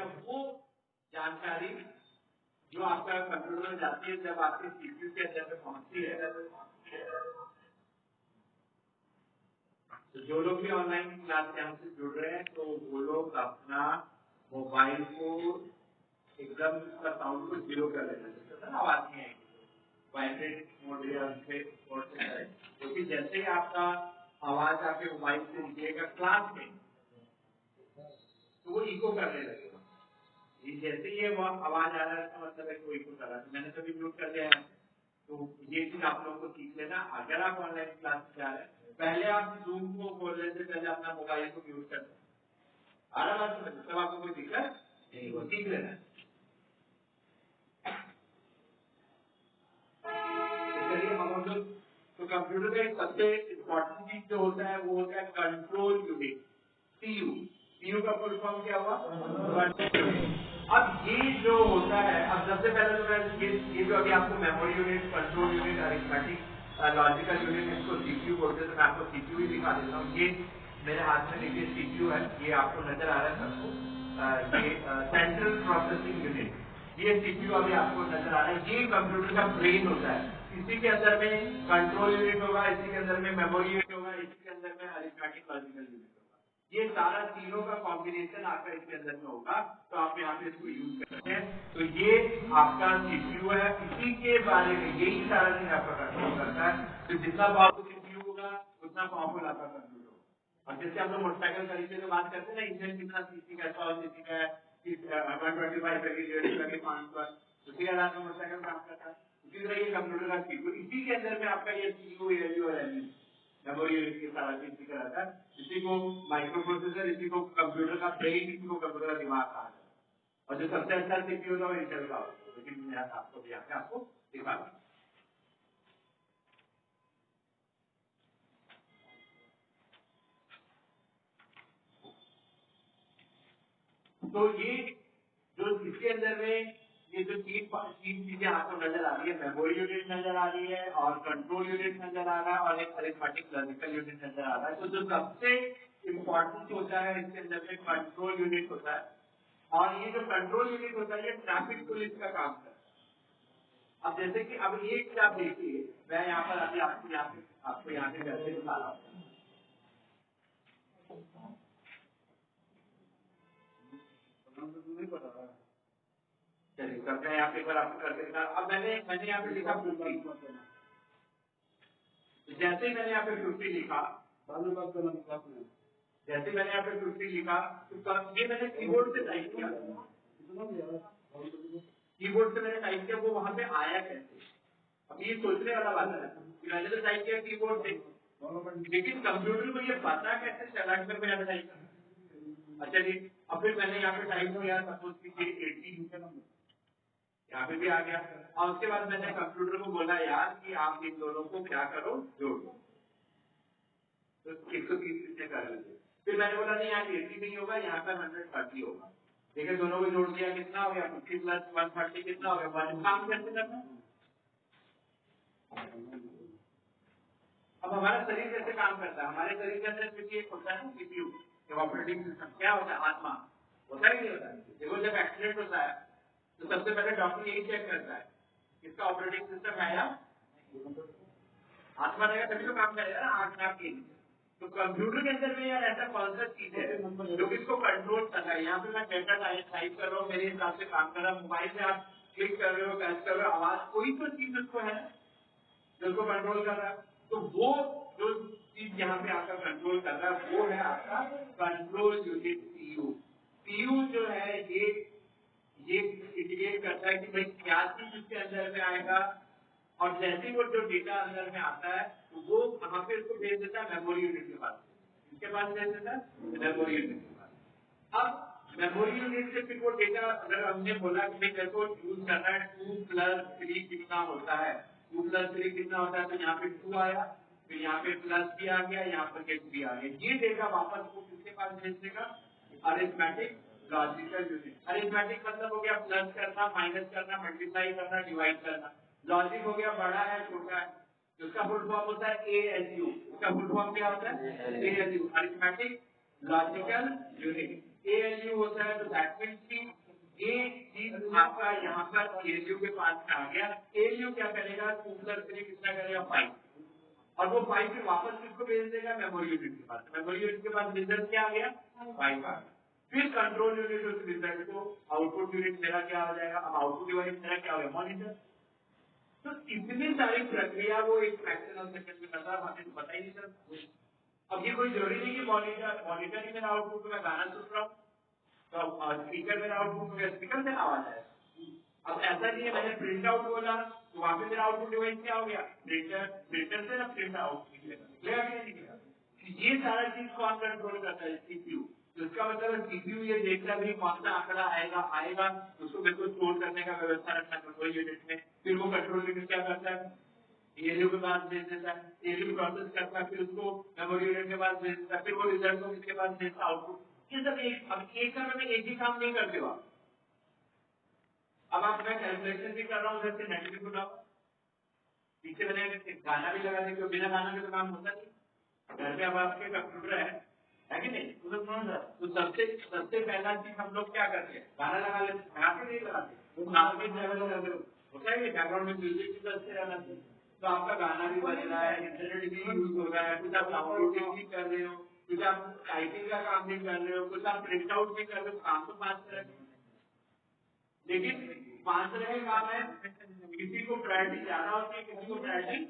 है वो जानकारी जो आपका कंप्यूटर में जाती है जब आपके सीपीयू के अंदर में पहुंचती है। तो जो लोग भी ऑनलाइन क्लास यहाँ से जुड़ रहे हैं तो वो लोग अपना मोबाइल को एकदम उसका साउंड को जीरो कर लेना, आवाज नहीं आएगी, वाइब्रेट मोड या मोड से करें, क्योंकि जैसे ही आपका आवाज आपके मोबाइल से निकलेगा क्लास में तो वो इको करने लगेगा। जैसे ये वो आवाज आ रहा है इसका मतलब है कि वो इको कर रहा है। मैंने सभी म्यूट कर दिया है। तो ये चीज आप लोगों को सीख लेना। अगर आप ऑनलाइन क्लास में जा रहे हैं पहले आप जूम को खोलने से पहले अपना मोबाइल को म्यूट कर दें। आ रहा बात समझ, तब आपको कोई दिक्कत नहीं, वो सीख लेना। चलिए हम लोग तो कंप्यूटर का एक सबसे इम्पोर्टेंट चीज जो होता है वो होता है कंट्रोल यूनिट, सीयू। सीयू का फुल फॉर्म क्या हुआ? Control unit. अब ये जो होता है, अब सबसे पहले तो मैं ये जो अभी आपको memory unit, control unit, arithmetic logical unit, इसको सीपीयू बोलते हैं, तो मैं आपको सीपीयू ही दिखा देता हूँ। ये मेरे हाथ में देखिए सीपीयू है, ये आपको नजर आ रहा है सबको। ये सेंट्रल प्रोसेसिंग यूनिट, ये सीपीयू अभी आपको नजर आ रहा है। ये कंप्यूटर का ब्रेन होता है। इसी के अंदर में कंट्रोल यूनिट होगा, इसी के अंदर में मेमोरी यूनिट होगा, इसी के अंदर में अरिथमेटिक लॉजिकल यूनिट होगा। ये सारा तीनों का कॉम्बिनेशन आपका इसके अंदर में होगा, तो आप यहाँ पे इसको यूज करते हैं। तो ये आपका सीपीयू है, इसी के बारे में यही सारा चीज आपका कंट्रोल करता है। तो जितना पावरफुल सीपीयू होगा उतना पावरफुल आपका कंप्यूटर होगा। और जैसे हम लोग मोटरसाइकिल खरीदते तो बात करते हैं ना, इंजन कितना सीसी का है, 100 सीसी का है, 125 लगे 500, उसी आधार पर मोटरसाइकिल काम करता है। उसी तरह ये कंप्यूटर का सीपीयू, इसी के अंदर में आपका ये सीयू, एलयू और एलयू मेमोरी यूनिट की सारा चीज दिख रहा था। इसी को माइक्रो प्रोसेसर, इसी को कंप्यूटर का ब्रेन, इसी को कंप्यूटर का दिमाग कहा जाता है। और जो सबसे अच्छा सीपीयू था वो इंटेल का होता है, लेकिन मैं आपको भी आके आपको दिखा दूं। तो ये जो इसके अंदर में ये जो तीन चीजें आपको नजर आ रही है, मेमोरी यूनिट नजर आ रही है और कंट्रोल यूनिट नजर आ रहा है और एक अरिथमेटिक लॉजिकल यूनिट नजर आ रहा है। तो जो सबसे इम्पोर्टेंट होता है इसके अंदर में कंट्रोल यूनिट होता है, और ये जो कंट्रोल यूनिट होता है ये ट्रैफिक पुलिस का काम करता है। अब जैसे कि अब ये चीज आप देखिए, मैं यहाँ पर अभी आपको यहाँ पे करके दिखा रहा हूँ। चलिए तब मैं यहाँ पे एक बार आपको करके दिखा। अब मैंने यहाँ पे लिखा 50। जैसे ही मैंने यहाँ पे 50 लिखा, जैसे मैंने यहाँ पे 50 लिखा तो ये मैंने कीबोर्ड से टाइप किया, कीबोर्ड से मैंने टाइप किया, वो वहां पे आया कैसे? अब ये सोचने वाला बात है कि मैंने तो टाइप किया कीबोर्ड से, लेकिन कंप्यूटर को ये पता कैसे चला कि मैं यहाँ टाइप कर। अच्छा जी, अब फिर मैंने यहाँ पे टाइप किया सपोज कि 80 यहाँ पे भी आ गया, और उसके बाद मैंने कंप्यूटर को बोला यार कि आप इन दोनों को क्या करो, जोड़ दो, तो 130 से कर लीजिए। फिर मैंने बोला नहीं यहाँ 80 नहीं होगा, यहाँ पर 130 होगा। देखिए दोनों को जोड़ दिया, कितना हो गया 50 प्लस 130 कितना हो गया, काम कैसे करना। अब हमारा शरीर कैसे काम करता है, हमारे शरीर के अंदर क्योंकि एक होता है सीपीयू, ऑपरेटिंग सिस्टम, क्या होता है, आत्मा होता ही नहीं होता है। देखो जब एक्सीडेंट होता है तो सबसे पहले डॉक्टर यही चेक करता है इसका ऑपरेटिंग सिस्टम है या आत्मा रहेगा तभी तो काम करेगा ना, आत्मा की। तो कंप्यूटर के अंदर में यार ऐसा कौन सा चीज है जो इसको कंट्रोल कर रहा है। यहाँ पे मैं डेटा टाइप कर रहा हूँ, मेरे हिसाब से काम कर रहा हूँ, मोबाइल से आप क्लिक कर रहे हो, टच कर रहे हो, आवाज, कोई तो चीज उसको है जो उसको कंट्रोल कर रहा है। तो वो जो चीज यहाँ पे आपका कंट्रोल कर रहा है वो है आपका कंट्रोल यूनिट सीयू। सीयू जो है ये इंडिकेट करता है कि भाई क्या चीज उसके अंदर में आएगा, और जैसे ही वो जो डेटा अंदर में आता है तो वो वहां पे उसको भेज देता है मेमोरी यूनिट के पास, इसके पास भेज देता है मेमोरी यूनिट के पास। अब मेमोरी यूनिट से फिर वो डेटा, अगर हमने बोला कि भाई देखो यूज करना है 2+3 कितना होता है, 2+3 कितना होता है, तो यहाँ पे 2 आया, फिर यहाँ पे प्लस भी आ गया, यहाँ पर गेट भी आ गया। ये डेटा वापस वो किसके पास भेज देगा, अरिथमेटिक लॉजिकल यूनिट। अरिथमेटिक मतलब हो गया प्लस करना, माइनस करना, मल्टीप्लाई करना, डिवाइड करना। लॉजिक हो गया बड़ा है छोटा है, जिसका फुल फॉर्म होता है ALU। उसका फुल फॉर्म क्या होता है ALU, arithmetic logical unit. ALU होता है, तो दैट मीन्स कि ये चीज आपका यहाँ पर ALU के पास में आ गया। ALU क्या करेगा, 2+3 कितना करेगा 5, और वो 5 फिर वापस किसको भेज देगा, मेमोरी यूनिट के पास। मेमोरी यूनिट के पास रिजल्ट क्या आ गया, 5 आ गया। फिर कंट्रोल यूनिट उस रिजल्ट को आउटपुट यूनिट मेरा क्या हो जाएगा, अब आउटपुट डिवाइस मेरा क्या होगा, मॉनिटर। तो इतनी सारी प्रक्रिया वो एक फ्रैक्शन ऑफ सेकंड में करता है, हमें तो पता ही नहीं चलता। अब ये कोई जरूरी नहीं कि मॉनिटर ही मेरा आउटपुट में गाना सुन रहा हूँ, तो स्पीकर मेरा आउटपुट में स्पीकर से आवाज आए। अब ऐसा नहीं है, मैंने प्रिंट आउट बोला तो वहां पे मेरा आउटपुट डिवाइस क्या हो गया, प्रिंटर से ना प्रिंट आउट निकलेगा। ये सारा चीज कौन कंट्रोल करता है, सीपीयू। तो इसका मतलब सीपीयू ये देखता है कौन सा आंकड़ा आएगा उसको मेरे को स्टोर करने का व्यवस्था रखना कंट्रोल यूनिट में। फिर वो कंट्रोल यूनिट क्या करता है, एलयू के पास भेज देता है, एलयू प्रोसेस करता है, फिर उसको मेमोरी यूनिट के पास भेज देता है, फिर वो रिजल्ट को किसके पास भेजता है, आउटपुट। ये सब एक समय में एक ही काम नहीं करते हो आप। अब आप, मैं कैलकुलेशन भी कर रहा हूँ, उधर से नेट भी खुला, पीछे मैंने गाना भी लगा दिया, बिना गाना के तो काम होता नहीं। घर पे अब आपके कंप्यूटर है कि नहीं, तो सबसे पहला चीज हम लोग क्या करते हैं, गाना लगा लेते, लगाते नहीं लगाते, वो गाने में लेवल कर रहे होता है, बैकग्राउंड में म्यूजिक भी बजते रहना चाहिए, तो आपका गाना भी बज रहा है, इंटरनेट भी यूज हो रहा है, कुछ आप डाउनलोडिंग भी कर रहे हो, कुछ आप टाइपिंग का काम भी कर रहे हो, कुछ आप प्रिंट आउट भी कर रहे हो, काम तो 5 तरह के। लेकिन 5 तरह के काम है, किसी को प्रायोरिटी ज्यादा होती है, किसी को प्रायोरिटी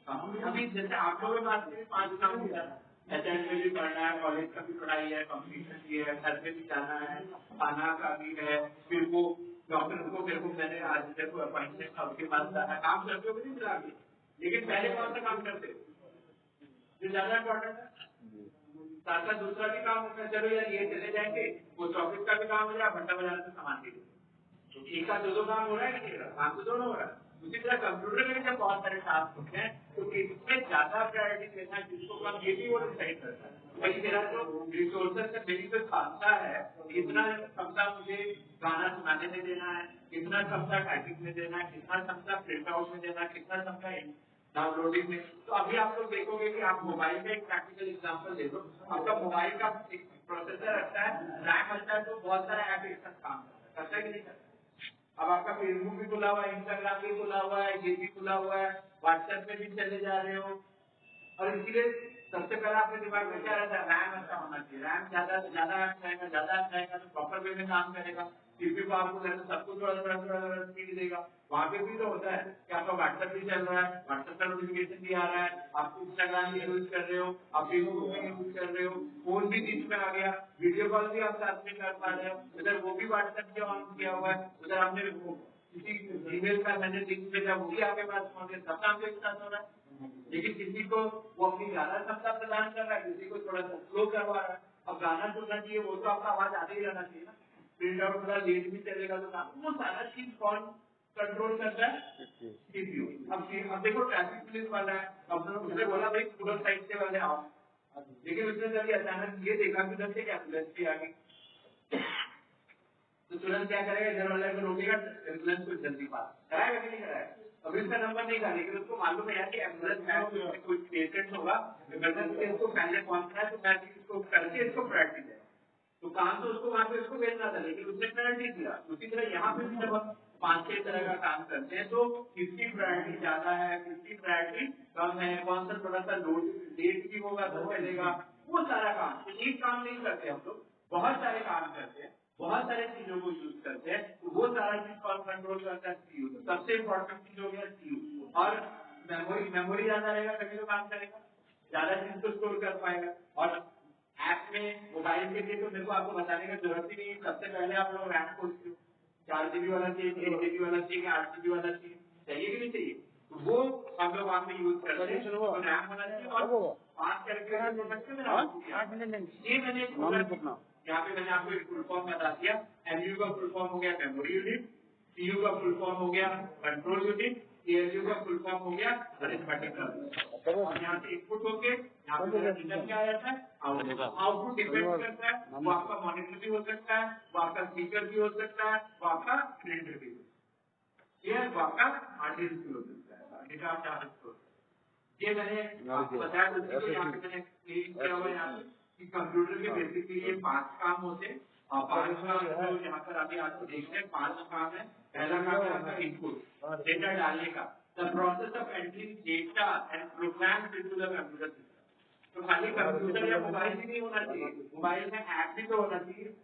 कम। अभी जैसे आप लोगों के पास में 5 काम होता है, एचएस में भी पढ़ना है, कॉलेज का भी पढ़ाई है, कंपटीशन भी है, घर पे भी जाना है, खाना का भी है, फिर वो डॉक्टर को मेरे को मैंने आज मेरे को अपॉइंटमेंट था, उसके पास जाना, काम करते हो नहीं मिला के। लेकिन पहले कौन सा काम करते हो जो ज्यादा इम्पोर्टेंट है, साथ साथ दूसरा भी काम होता है, चलो यार ये चले जाएंगे, वो ऑफिस का भी काम हो जाए, भट्टा बाजार से सामान के लिए, तो एक का दो काम हो रहा है कि काम तो दोनों हो रहा है। उसी तरह कंप्यूटर में भी जब बहुत सारे टास्क होते हैं, तो किसमें ज्यादा प्रायोरिटी देना है, किसको कम, ये भी वो डिसाइड करता है। भाई मेरा जो रिसोर्सेस है, मेरी जो क्षमता है, इतना क्षमता मुझे गाना सुनाने में देना है, कितना क्षमता टाइपिंग में देना है, कितना क्षमता प्रिंट आउट में देना है, कितना क्षमता डाउनलोडिंग में। तो अभी आप लोग देखोगे कि आप मोबाइल में एक प्रैक्टिकल एग्जाम्पल दे दो, आपका मोबाइल का प्रोसेसर अच्छा है, रैम अच्छा है, तो बहुत सारा ऐप एक साथ काम करता है कि नहीं करता। अब आपका फेसबुक भी खुला हुआ है, इंस्टाग्राम भी खुला हुआ है, ये भी खुला हुआ है, व्हाट्सएप में भी चले जा रहे हो, और इसीलिए सबसे पहले आपके दिमाग में क्या रहता है, रैम अच्छा होना चाहिए। रैम ज्यादा रहेगा तो प्रॉपर वे में काम करेगा। सीपीयू को आपको सबको थोड़ा स्पीड देगा। वहां पे भी तो होता है कि आपका व्हाट्सएप भी चल रहा है, व्हाट्सएप का नोटिफिकेशन भी आ रहा है, आप इंस्टाग्राम भी यूज कर रहे हो, आप फेसबुक भी यूज कर रहे हो, फोन भी बीच में आ गया, वीडियो कॉल भी आप साथ में कर पा रहे हो, उधर वो भी व्हाट्सएप के ऑन किया हुआ है, उधर आपने किसी ईमेल का मैंने लिंक भेजा, वो भी आपके पास पहुंचे, सब काम एक साथ हो रहा है। लेकिन किसी को वो अपनी ज्यादा क्षमता प्रदान कर रहा है, किसी को थोड़ा सा स्लो करवा रहा है। अब गाना सुनना चाहिए, वो तो आपका आवाज आते ही रहना चाहिए ना, प्रिंट आउट थोड़ा लेट भी चलेगा तो काम, वो सारा चीज कौन कंट्रोल करता है, सीपीयू। अब देखो ट्रैफिक पुलिस वाला है, अब उसने बोला भाई पूरा साइड से वाले आओ, लेकिन उसने जब अचानक ये देखा कि उधर से क्या एम्बुलेंस भी आ गई, तो तुरंत क्या करेगा, इधर वाले को रोकेगा, एम्बुलेंस को जल्दी पास कराएगा कि नहीं कराएगा। अब इसका नंबर नहीं था, लेकिन उसको मालूम है कि एम्बुलेंस में कोई पेशेंट होगा, इमरजेंसी इसको पहले पहुंचना है, तो मैं इसको करके इसको प्रायोरिटी देगा। तो काम तो उसको वहां पे उसको भेजना था, लेकिन उसने प्रायोरिटी दिया। उसी तरह यहाँ पे भी जब हम 5-6 तरह का काम करते हैं, तो किसकी प्रायोरिटी ज्यादा है, किसकी प्रायोरिटी कम है, कौन सा थोड़ा सा लोड लेट भी होगा तो चलेगा, वो सारा काम। तो एक काम नहीं करते हम लोग, बहुत सारे काम करते हैं, बहुत सारे चीजों को यूज करते हैं, तो वो सारा चीज कौन कंट्रोल करता है, सीयू। तो सबसे इम्पोर्टेंट चीज हो गया सीयू। और मेमोरी ज्यादा रहेगा तभी तो काम करेगा, ज्यादा चीज को स्टोर कर पाएगा। और ऐप में मोबाइल के लिए तो मेरे को आपको बताने की जरूरत ही नहीं, सबसे पहले आप लोग रैम खोजते हो, 4 GB वाला चाहिए, 6 GB वाला चाहिए, 8 GB वाला चाहिए कि नहीं चाहिए, तो वो हम लोग वहां पे यूज करते हैं। तो रैम होना चाहिए और 5 कैलकुलेटर हो सकते हैं। ये मैंने यहाँ पे मैंने आपको एक फुल फॉर्म बता दिया। एमयू का फुल फॉर्म हो गया मेमोरी यूनिट, सीयू का फुल फॉर्म हो गया कंट्रोल यूनिट, एएलयू का फुल फॉर्म हो गया अरिथमेटिक। और यहाँ से इनपुट होके यहाँ पे रिजल्ट क्या आ जाता है, आउटपुट डिपेंड करता है, वो आपका मॉनिटर भी हो सकता है, वो आपका स्पीकर भी हो सकता है, वो आपका प्रिंटर भी हो सकता है, ये वो आपका हार्ड डिस्क भी हो सकता है, डेटा आप चाह सकते हो। ये मैंने आपको बताया, उसी को यहाँ पे मैंने क्लिक किया हुआ है यहाँ पे कि कंप्यूटर के बेसिकली ये 5 काम होते हैं। पांच काम जो यहाँ पर अभी आपको देखते हैं, 5 काम है। पहला काम है आपका इनपुट डेटा डालने का, the process of entering data and programs into the computer system. तो खाली कंप्यूटर या मोबाइल ही नहीं होना चाहिए, मोबाइल में ऐप भी तो होना चाहिए।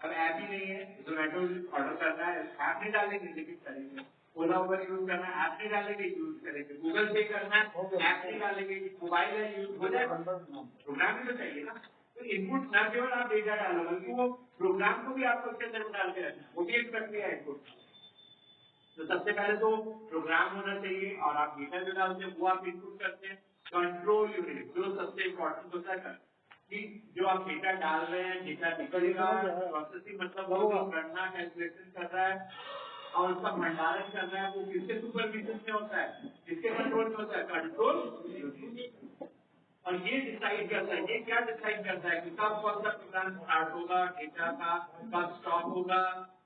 अब ऐप ही नहीं है, जोमेटो ऑर्डर करना है, ऐप नहीं डालेंगे लेकिन करेंगे। ओला उबर यूज करना है, ऐप नहीं डालेंगे यूज करेंगे। गूगल पे करना है, ऐप नहीं डालेंगे, मोबाइल है यूज हो जाएगा। प्रोग्राम भी तो चाहिए ना। तो इनपुट न केवल आप डेटा डालो, बल्कि वो प्रोग्राम को भी आपको उसके अंदर डाल के रखना, वो भी एक प्रक्रिया है इनपुट। तो सबसे पहले तो प्रोग्राम होना चाहिए और आप डेटा जो डालते हैं वो आप इनपुट करते हैं। कंट्रोल यूनिट जो सबसे इम्पोर्टेंट होता है कि जो आप डेटा डाल रहे हैं, डेटा निकलेगा, प्रोसेसिंग मतलब वो जो गणना कैलकुलेशन कर रहा है और उसका भंडारण कर रहा है, वो किसके सुपरविजन में होता है, किसके कंट्रोल में होता है? Control unit. और ये डिसाइड करता है, ये क्या डिसाइड करता है कि कब कौन सा प्रोग्राम स्टार्ट होगा, डेटा का कब स्टॉप होगा,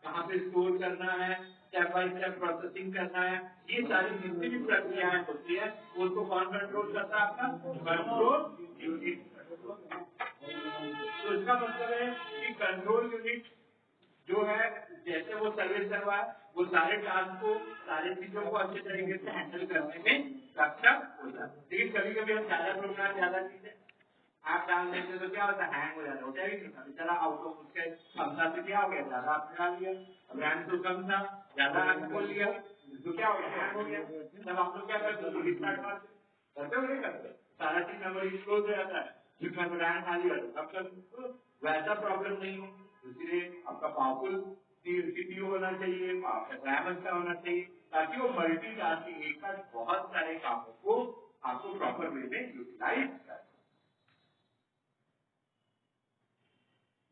कहाँ पे स्टोर करना है, स्टेप बाय स्टेप प्रोसेसिंग करना है। ये सारी जितनी भी प्रक्रियाएं होती है उसको कौन कंट्रोल करता है? आपका कंट्रोल यूनिट। तो इसका मतलब है कि कंट्रोल यूनिट जो है, जैसे वो सर्विस कर रहा है, वो सारे टास्क को, सारी चीजों को अच्छे तरीके से हैंडल करने में सक्षम होता है। लेकिन कभी कभी हम ज्यादा प्रोग्राम, ज्यादा चीजें आप डाल देते तो क्या होता है? हैंग हो जाता है। होता है कि बेचारा आउट ऑफ उसके क्षमता से क्या हो गया, ज्यादा आपने डाल दिया, रैम तो कम था, ज्यादा आपने खोल लिया तो क्या हो गया? हैंग हो गया। तब आप लोग क्या करते हो? रिस्टार्ट करते हो, नहीं करते? सारा चीज मेमोरी क्लोज हो जाता है, जिसमें रैम खाली होता है। अब तक वैसा प्रॉब्लम नहीं हो, इसलिए आपका पावरफुल सीपीयू होना चाहिए, रैम अच्छा होना चाहिए, ताकि वो मल्टीटास्किंग, एक साथ बहुत सारे कामों को आपको प्रॉपर वे में यूटिलाइज कर।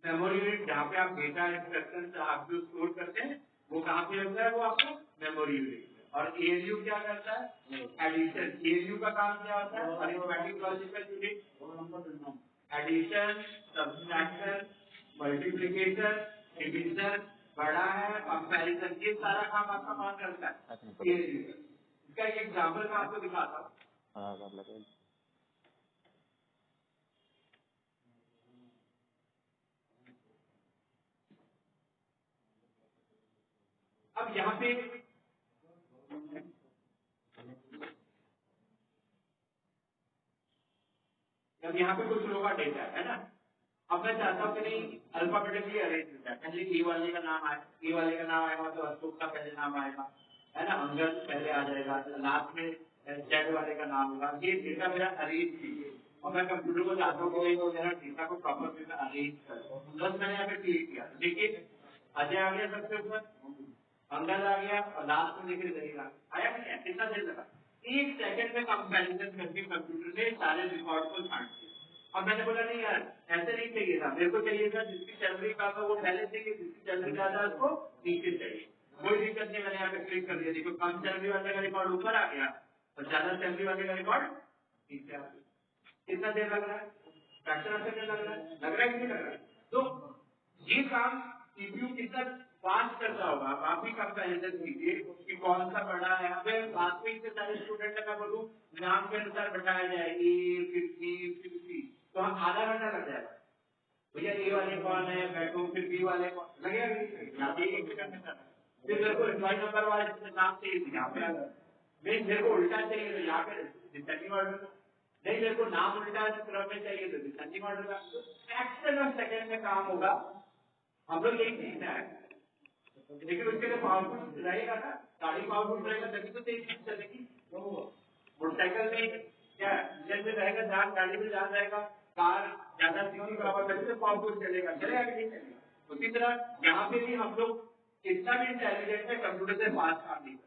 मेमोरी यूनिट जहाँ पे आप डेटा इंस्ट्रक्शन आप जो स्टोर करते हैं वो कहाँ पे होता है? वो आपको मेमोरी यूनिट। और एएलयू क्या करता है? एडिशन। एएलयू का काम क्या होता है? Arithmetic logical unit. Addition, subtraction, multiplication, division, बड़ा है कंपैरिजन, ये सारा काम आपका कौन करता है? एएलयू। इसका एक एग्जाम्पल मैं आपको दिखाता हूँ। अब यहाँ पे जब यहाँ पे कुछ लोगों का डेटा है ना, अब मैं चाहता हूँ कि नहीं अल्फाबेटिकली अरेंज हो जाए। पहले ए वाले का नाम आए, ए वाले का नाम आएगा तो अशोक का पहले नाम आएगा, है ना, अंगद पहले आ जाएगा, लास्ट में जेड वाले का नाम होगा। ये डेटा मेरा अरेंज कीजिए और मैं कंप्यूटर को चाहता हूँ कि वो मेरा डेटा को प्रॉपर वे में अरेंज करो। बस मैंने यहाँ पे क्लिक किया, देखिए अजय आ गया सबसे ऊपर, अंगद आ गया और लास्ट में देखिए जहीर आया। कितना देर लगा? 1 सेकंड में कंपैरिजन करके कंप्यूटर ने सारे रिकॉर्ड को छांट दिया। अब मैंने बोला नहीं यार, ऐसे नहीं चाहिए था, मेरे को चाहिए था जिसकी सैलरी का था वो पहले चाहिए, जिसकी सैलरी ज्यादा उसको नीचे चाहिए। कोई दिक्कत नहीं, मैंने यहाँ पे क्लिक कर दिया, देखो कम सैलरी वाले का रिकॉर्ड ऊपर आ गया और ज्यादा सैलरी वाले का रिकॉर्ड नीचे आ गया। कितना देर लग रहा है? फ्रैक्शन ऑफ सेकंड लग रहा है, लग रहा है कि नहीं लग रहा है? तो ये काम सीपीयू कितना फास्ट करता होगा, आप ही कंपैरिजन कीजिए कि कौन सा बड़ा है। अब क्लास में इतने सारे स्टूडेंट का बोलूं नाम के अनुसार बैठाया जाए ए 50 तो आधा घंटा लग जाएगा। भैया ए वाले कौन है, बैठो, फिर बी वाले कौन लगेगा, यहाँ पे 1 सेकंड में करना। फिर मेरे को एम्प्लॉय नंबर वाले नाम चाहिए तो यहाँ पे आ गया, नहीं मेरे को उल्टा चाहिए तो यहाँ पे डिसेंडिंग ऑर्डर, नहीं मेरे को नाम उल्टा क्रम में चाहिए तो डिसेंडिंग ऑर्डर का। फ्रैक्शन ऑफ सेकंड में काम होगा। हम लोग यही सीखना है, लेकिन उसके लिए पावरफुल रहेगा ना, गाड़ी पावरफुल रहेगा तभी तो तेज चलेगी। मोटरसाइकिल में क्या इंजन में रहेगा जान, गाड़ी में जान रहेगा, कार ज्यादा सीसी का होगा तभी तो पावरफुल चलेगा, चलेगा कि नहीं चलेगा। उसी तरह यहाँ पे भी हम लोग इतना भी इंटेलिजेंट है, कंप्यूटर से फास्ट काम नहीं करते।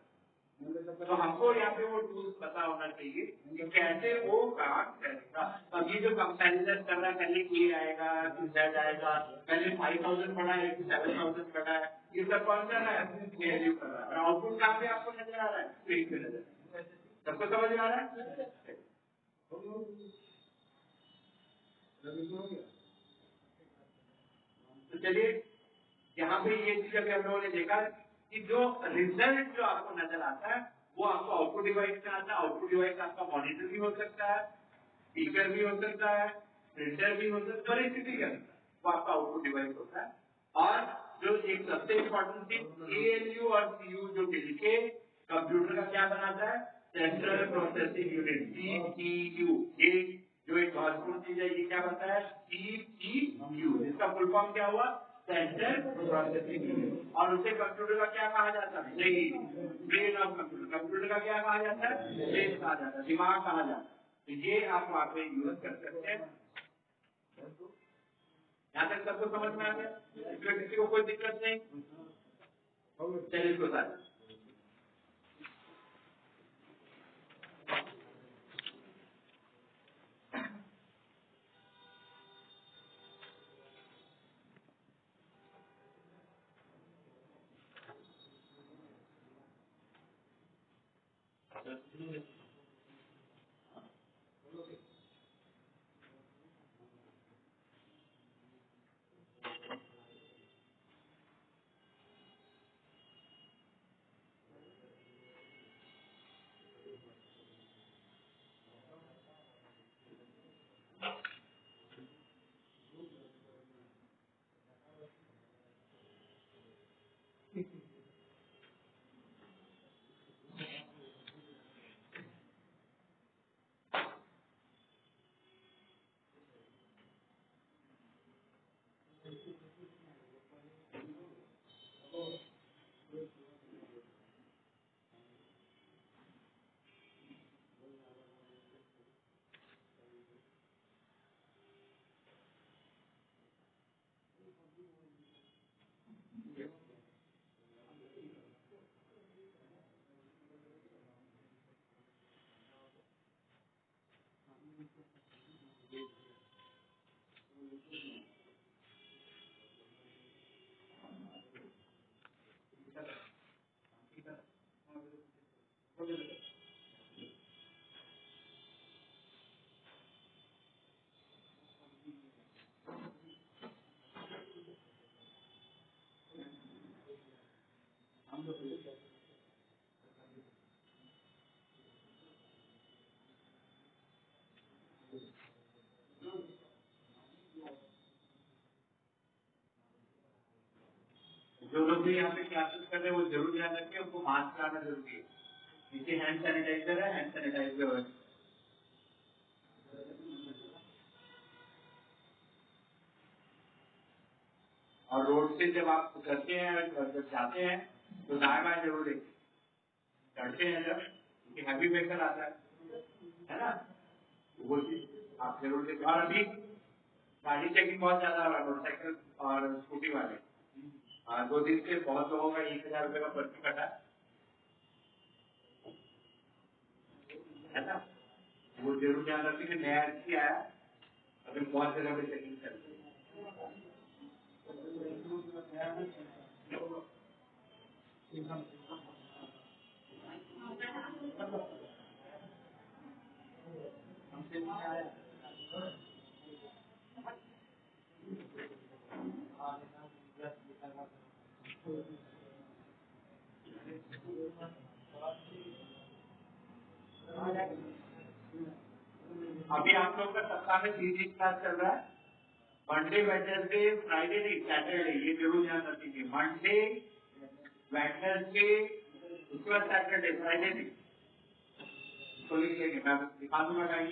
तो हमको यहाँ पे वो टूल्स पता होना चाहिए कि कैसे वो काम करेगा। अब ये जो कंपैरिजन कर रहा है, पहले ए आएगा फिर जेड आएगा, पहले 5000 पड़ा है फिर 7000 पड़ा है, ये सब कौन कर रहा है? वैल्यू कर रहा है। और आउटपुट कहाँ पे आपको नजर आ रहा है? स्क्रीन पे नजर। सबको समझ में आ रहा है? तो चलिए यहाँ पे ये चीज अभी हम लोगों ने देखा कि जो रिजल्ट जो आपको नजर आता है वो आपको आउटपुट डिवाइस में आता है। आउटपुट डिवाइस आपका मॉनिटर भी हो सकता है, स्पीकर भी हो सकता है, प्रिंटर भी हो सकता है, परिस्थिति के अनुसार। वो आपका आउटपुट डिवाइस होता है। और जो एक सबसे इम्पोर्टेंट चीज ALU और CU जो मिलके कंप्यूटर का क्या बनाता है, सेंट्रल प्रोसेसिंग यूनिट CPU। ये जो एक महत्वपूर्ण चीज है, ये क्या बनता है, CPU, इसका फुल फॉर्म क्या हुआ, सेंट्रल प्रोसेसिंग यूनिट। और उसे कंप्यूटर का क्या कहा जाता है, ब्रेन ऑफ कंप्यूटर। कंप्यूटर का क्या कहा जाता है, ब्रेन कहा जाता है, दिमाग कहा जाता है। तो ये आप वहां पे यूज कर सकते हैं। यहाँ तक सबको समझ में आ गया, इसमें किसी को कोई दिक्कत नहीं। चलिए इसको साथ जो लोग भी यहाँ पे क्लासेस कर रहे हैं वो जरूर ध्यान रखें, उनको मास्क लगाना जरूरी है। नीचे हैंड सैनिटाइजर है, हैंड सैनिटाइजर। और रोड से जब आप करते हैं, जब जाते हैं तो दाएं बाएं जरूर देखें। चढ़ते हैं जब, क्योंकि हैवी व्हीकल आता है ना, वो चीज आप जरूर देखें। और अभी गाड़ी चेकिंग बहुत ज्यादा हो रहा है, मोटरसाइकिल और स्कूटी वाले। 2 दिन से बहुत लोगों का 1000 रुपये का पर्ची कटा है ना, वो जरूर ध्यान रखें कि नया एसपी आया, अभी बहुत जगह पे चेकिंग चल रही है। अभी आप लोग का सप्ताह में 3 दिन क्लास चल रहा है, मंडे वेडनेसडे फ्राइडे नहीं, सैटरडे, ये जरूर ध्यान रखिए। मंडे वेडनेसडे, उसके बाद सैटरडे, फ्राइडे नहीं। तो लिख लेंगे, मैं दिखा दूंगा टाइम।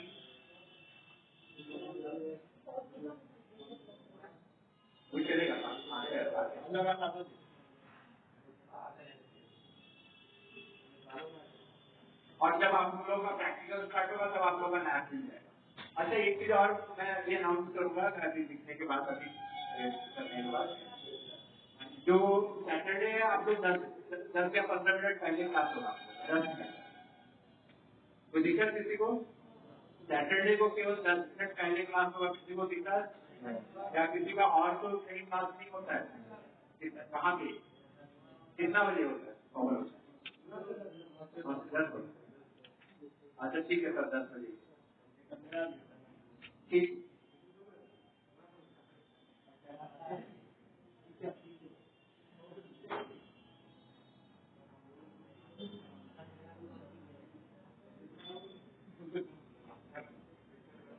वो चलेगा। और जब आप लोगों का प्रैक्टिकल स्टार्ट होगा तब आप लोगों का लैब मिल जाएगा। अच्छा, एक चीज और मैं ये अनाउंस करूंगा अभी लिखने के बाद, अभी करने के बाद, जो सैटरडे है आप लोग 10 या 15 मिनट पहले क्लास होगा, 10 मिनट। कोई दिक्कत किसी को? सैटरडे को केवल 10 मिनट पहले क्लास होगा, किसी को दिक्कत? या किसी का और तो कहीं क्लास नहीं होता है? कहाँ पे, कितना बजे होता है? 10 बजे। अच्छा ठीक है सर, 10 बजे ठीक।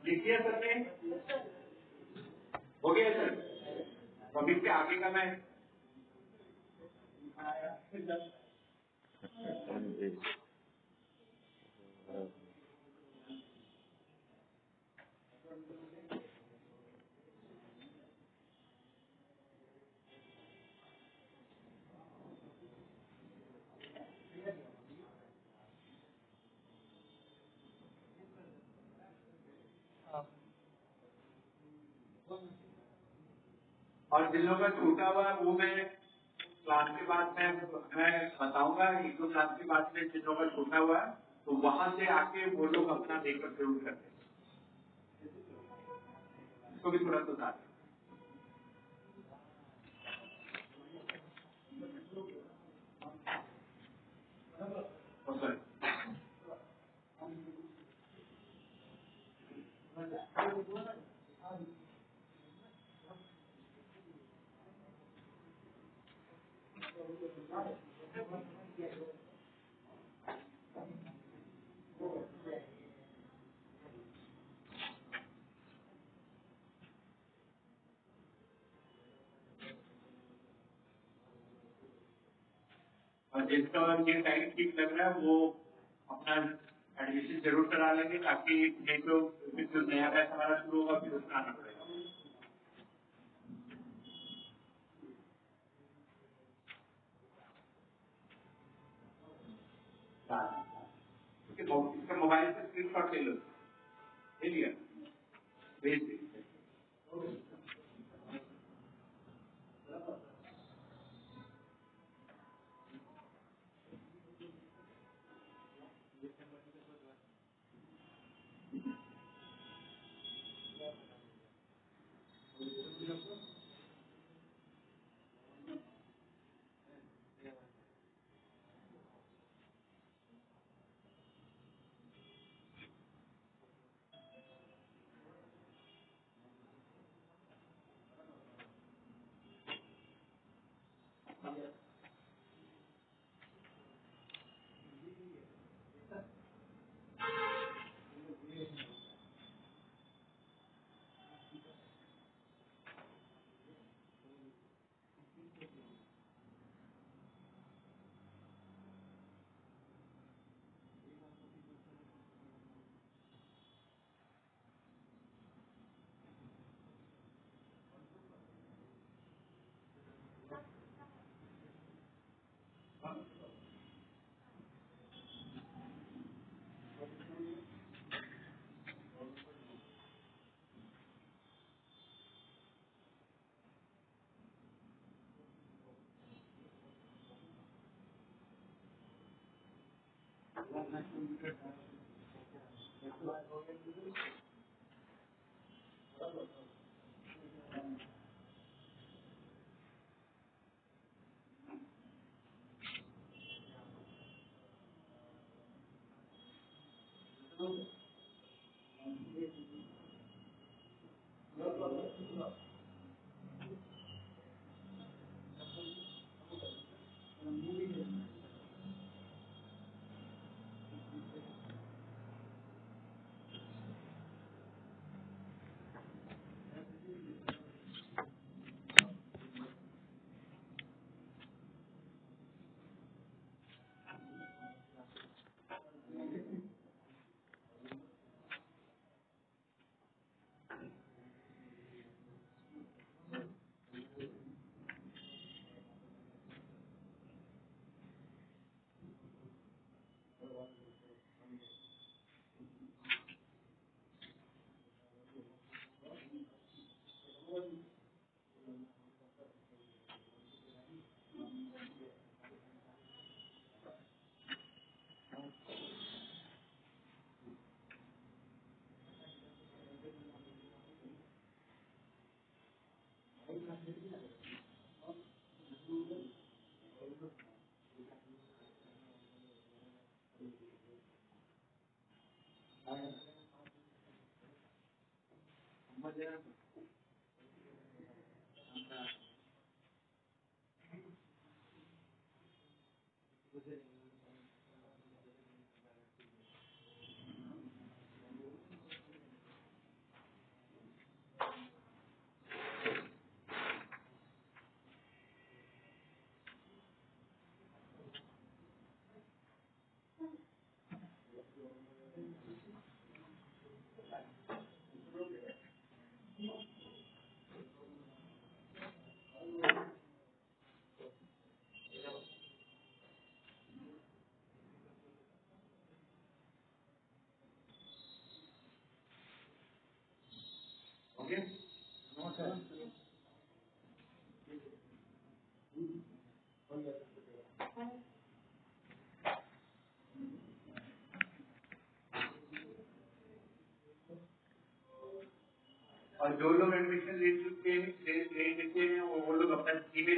लिखिए सर ने, हो गया सर। आएगा मैं और जिन लोगों का छूटा हुआ है वो मैं क्लास के बाद मैं बताऊंगा, एक दो क्लास के बाद में जिन लोगों का छूटा हुआ है तो वहां से आके वो लोग अपना मेकअप जरूर करते हैं, इसको भी थोड़ा सुधार। और जिसका ये टाइम ठीक लग रहा है वो अपना एडमिशन जरूर करा लेंगे, ताकि ये जो नया बैच हमारा शुरू होगा फिर उसमें आना पड़ेगा। इसका मोबाइल से स्क्रीन शॉट ले लो, ले लिया, भेज दीजिए।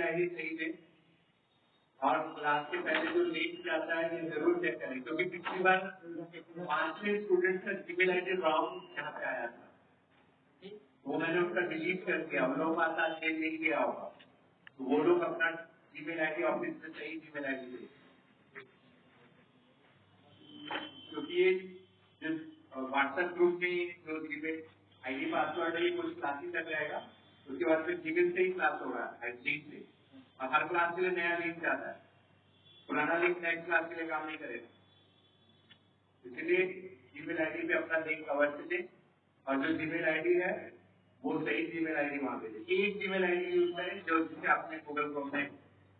ईमेल आईडी सही दे और क्लास के पहले जो लिंक जाता है ये जरूर चेक करें, क्योंकि पिछली बार 5 स्टूडेंट का जीमेल आईडी रॉन्ग यहाँ पे आया था, वो मैंने उसका डिलीट कर दिया। उन लोगों का पास चेक नहीं किया होगा, तो वो लोग अपना जीमेल आईडी ऑफिस में सही जीमेल आईडी दे, क्योंकि ये जो व्हाट्सएप ग्रुप में जो जीमेल आईडी पासवर्ड है कुछ क्लासेस तक रहेगा, उसके बाद फिर जीमेल से ही क्लास होगा लिंक से, और हर क्लास के लिए नया लिंक जाता है, पुराना लिंक नेक्स्ट क्लास के लिए काम नहीं करेगा। इसलिए जीमेल आईडी पे अपना लिंक अवश्य दें, और जो जीमेल आईडी है वो सही जीमेल आईडी वहां पे दें। एक जीमेल आईडी यूज करें जो जिससे आपने गूगल क्रोम में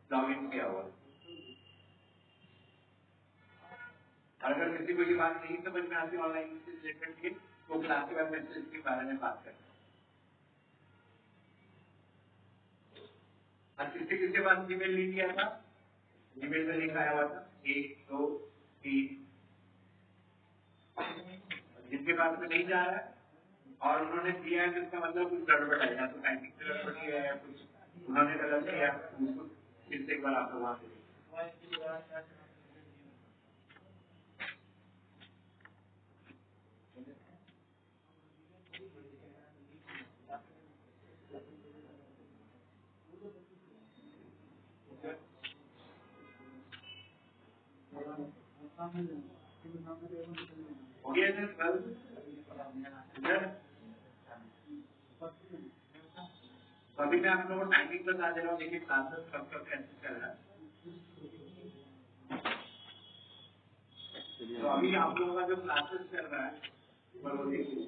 लॉग इन किया हुआ। अगर किसी को ये बात नहीं समझ में आती ऑनलाइन से रिलेटेड की, तो क्लास के बाद मैसेज के बारे में बात करें। और किसके पास जीमेल लिंक किया था, जीमेल में लिंक आया हुआ था 1 2 3, जिनके पास में नहीं जा रहा है और उन्होंने दिया है, जिसका मतलब कुछ गड़बड़ है, या तो टाइपिंग से गड़बड़ है या कुछ उन्होंने गलत किया, उसको फिर से एक बार आप लोग वहां से हो गया सर। कल अभी मैं आप लोगों को टाइमिंग बता दे रहा हूँ, देखिए क्लासेस कब कब कैसे चल रहा है। तो अभी आप लोगों का जो क्लासेस चल रहा है वो देखिए,